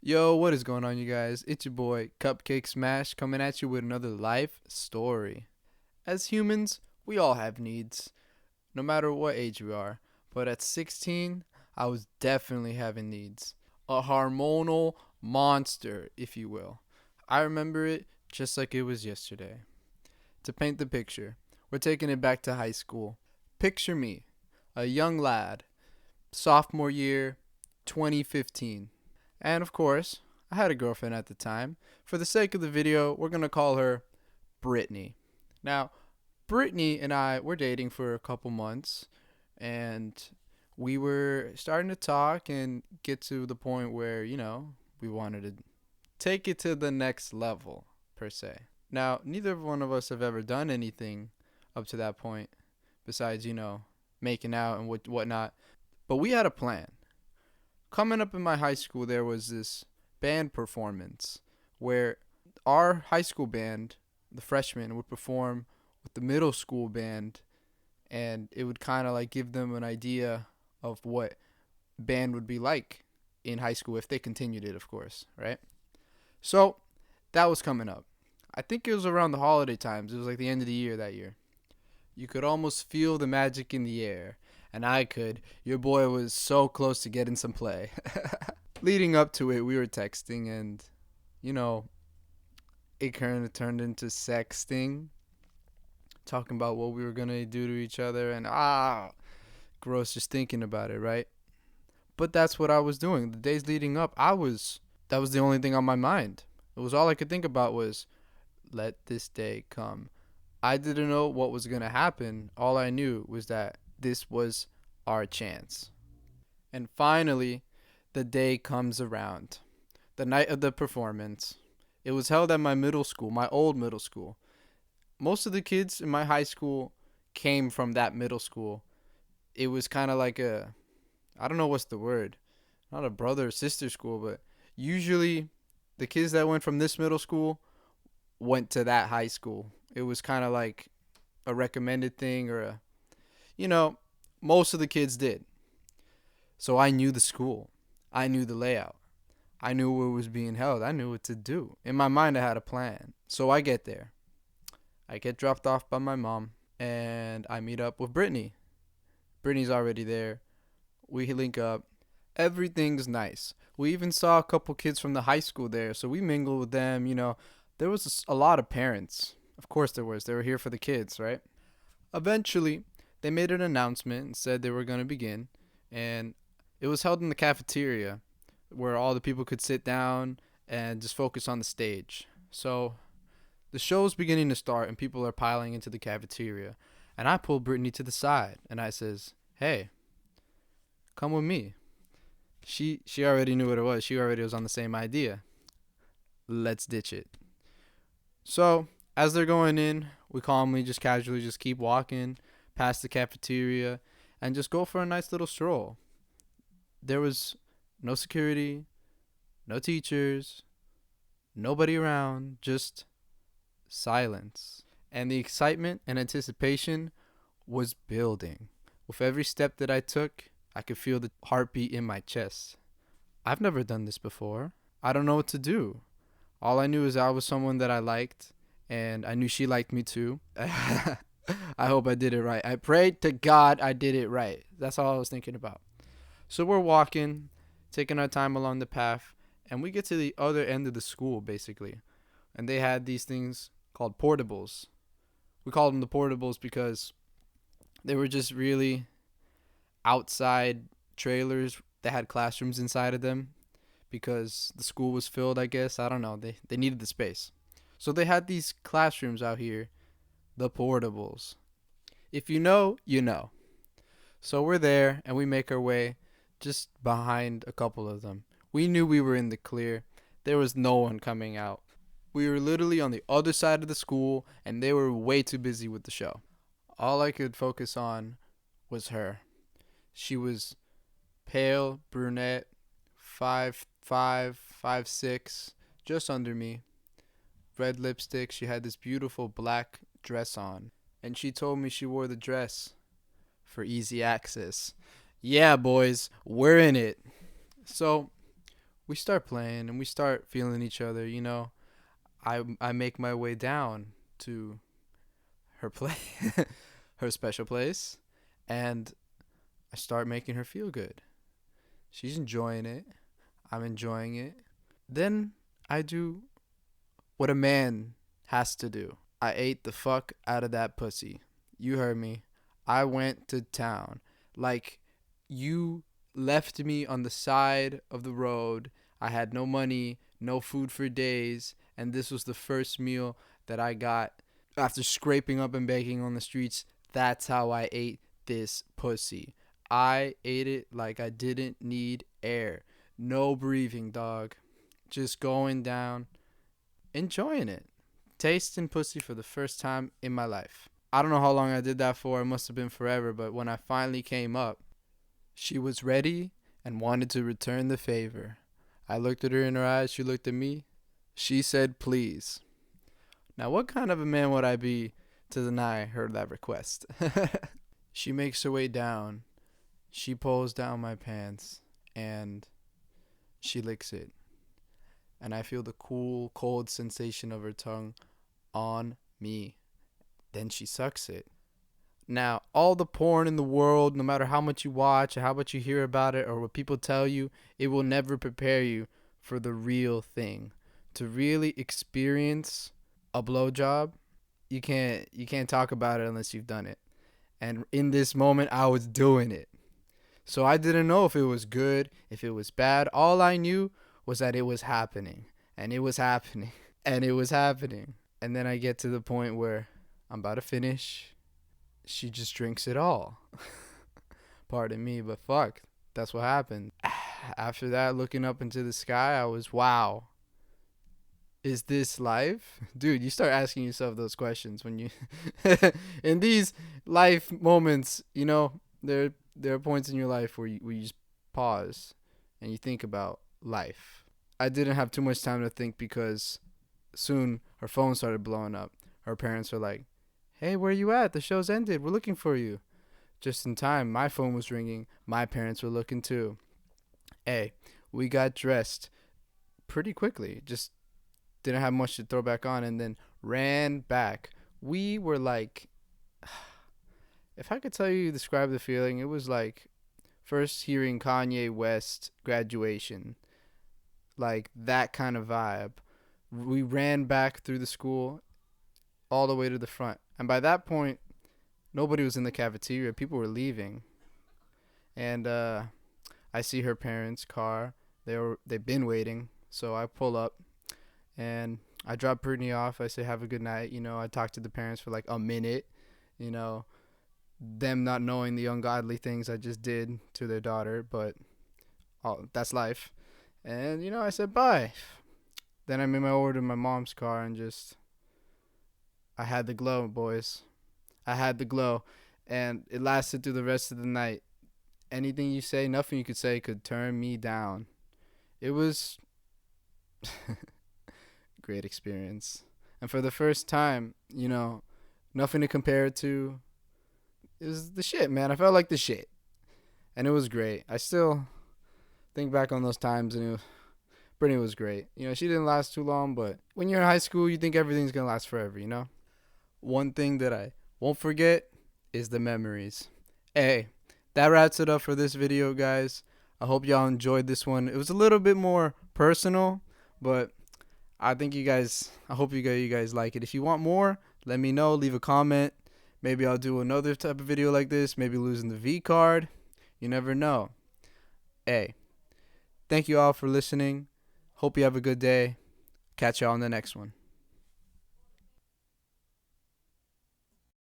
Yo, what is going on, you guys? It's your boy, Cupcake Smash, coming at you with another life story. As humans, we all have needs, no matter what age we are. But at 16, I was definitely having needs. A hormonal monster, if you will. I remember it just like it was yesterday. To paint the picture, we're taking it back to high school. Picture me, a young lad, sophomore year, 2015. And of course, I had a girlfriend at the time. For the sake of the video, we're going to call her Brittany. Now, Brittany and I were dating for a couple months, and we were starting to talk and get to the point where, we wanted to take it to the next level, per se. Now, neither one of us have ever done anything up to that point besides, making out and whatnot. But we had a plan. Coming up in my high school, there was this band performance where our high school band, the freshmen, would perform with the middle school band, and it would kind of like give them an idea of what band would be like in high school if they continued it, of course, right? So that was coming up. I think it was around the holiday times. It was like the end of the year that year. You could almost feel the magic in the air. And I could. Your boy was so close to getting some play. Leading up to it, we were texting, and, you know, it kind of turned into sexting, talking about what we were going to do to each other, and gross just thinking about it, right? But that's what I was doing. The days leading up, that was the only thing on my mind. It was all I could think about was, let this day come. I didn't know what was going to happen. All I knew was that this was our chance. And finally, the day comes around. The night of the performance. It was held at my middle school, my old middle school. Most of the kids in my high school came from that middle school. It was kind of like I don't know what's the word. Not a brother or sister school, but usually the kids that went from this middle school went to that high school. It was kind of like a recommended thing or most of the kids did. So I knew the school. I knew the layout. I knew where it was being held. I knew what to do. In my mind, I had a plan. So I get there. I get dropped off by my mom, and I meet up with Brittany. Brittany's already there. We link up. Everything's nice. We even saw a couple kids from the high school there, so we mingled with them. There was a lot of parents. Of course there was. They were here for the kids, right? Eventually, they made an announcement and said they were going to begin, and it was held in the cafeteria where all the people could sit down and just focus on the stage. So the show's beginning to start, and people are piling into the cafeteria, and I pull Brittany to the side, and I says, "Hey, come with me." She already knew what it was. She already was on the same idea. Let's ditch it. So as they're going in, we calmly, just casually, just keep walking past the cafeteria and just go for a nice little stroll. There was no security, no teachers, nobody around, just silence. And the excitement and anticipation was building. With every step that I took, I could feel the heartbeat in my chest. I've never done this before. I don't know what to do. All I knew is I was someone that I liked, and I knew she liked me too. I hope I did it right. I prayed to God I did it right. That's all I was thinking about. So we're walking, taking our time along the path, and we get to the other end of the school, basically. And they had these things called portables. We called them the portables because they were just really outside trailers that had classrooms inside of them because the school was filled, I guess. I don't know. They needed the space. So they had these classrooms out here, the portables. If you know, you know. So we're there and we make our way just behind a couple of them. We knew we were in the clear. There was no one coming out. We were literally on the other side of the school and they were way too busy with the show. All I could focus on was her. She was pale, brunette, 5'5", 5'6", just under me. Red lipstick. She had this beautiful black dress on. And she told me she wore the dress for easy access. Yeah, boys, we're in it. So we start playing and we start feeling each other. I make my way down to her play, her special place, and I start making her feel good. She's enjoying it. I'm enjoying it. Then I do what a man has to do. I ate the fuck out of that pussy. You heard me. I went to town. Like, you left me on the side of the road. I had no money, no food for days, and this was the first meal that I got after scraping up and begging on the streets. That's how I ate this pussy. I ate it like I didn't need air. No breathing, dog. Just going down, enjoying it. Tasting pussy for the first time in my life. I don't know how long I did that for. It must have been forever. But when I finally came up, she was ready and wanted to return the favor. I looked at her in her eyes. She looked at me. She said, please. Now, what kind of a man would I be to deny her that request? She makes her way down. She pulls down my pants and she licks it. And I feel the cool, cold sensation of her tongue on me. Then she sucks it. Now, all the porn in the world, no matter how much you watch or how much you hear about it or what people tell you, it will never prepare you for the real thing. To really experience a blowjob, you can't talk about it unless you've done it. And in this moment, I was doing it. So I didn't know if it was good, if it was bad. All I knew was that it was happening. And it was happening. And it was happening. And then I get to the point where I'm about to finish. She just drinks it all. Pardon me, but fuck. That's what happened. After that, looking up into the sky, I was, wow. Is this life? Dude, you start asking yourself those questions when you... in these life moments, there are points in your life where you just pause and you think about life. I didn't have too much time to think because soon her phone started blowing up. Her parents were like, hey, where you at? The show's ended. We're looking for you. Just in time, my phone was ringing. My parents were looking too. Hey, we got dressed pretty quickly. Just didn't have much to throw back on and then ran back. We were like, if I could tell you, describe the feeling, it was like first hearing Kanye West Graduation. Like that kind of vibe. We ran back through the school all the way to the front. And by that point, nobody was in the cafeteria. People were leaving. And I see her parents' car. They've been waiting. So I pull up and I drop Brittany off. I say, have a good night. I talk to the parents for like a minute. Them not knowing the ungodly things I just did to their daughter. But that's life. And, I said bye. Then I made my way to my mom's car and I had the glow, boys. I had the glow. And it lasted through the rest of the night. Anything you say, nothing you could say could turn me down. It was great experience. And for the first time, nothing to compare it to. It was the shit, man. I felt like the shit. And it was great. I still think back on those times and Brittany was great. She didn't last too long, but when you're in high school, you think everything's going to last forever, One thing that I won't forget is the memories. Hey, that wraps it up for this video, guys. I hope y'all enjoyed this one. It was a little bit more personal, but I hope you guys like it. If you want more, let me know. Leave a comment. Maybe I'll do another type of video like this. Maybe losing the V card. You never know. Hey, thank you all for listening. Hope you have a good day. Catch y'all on the next one.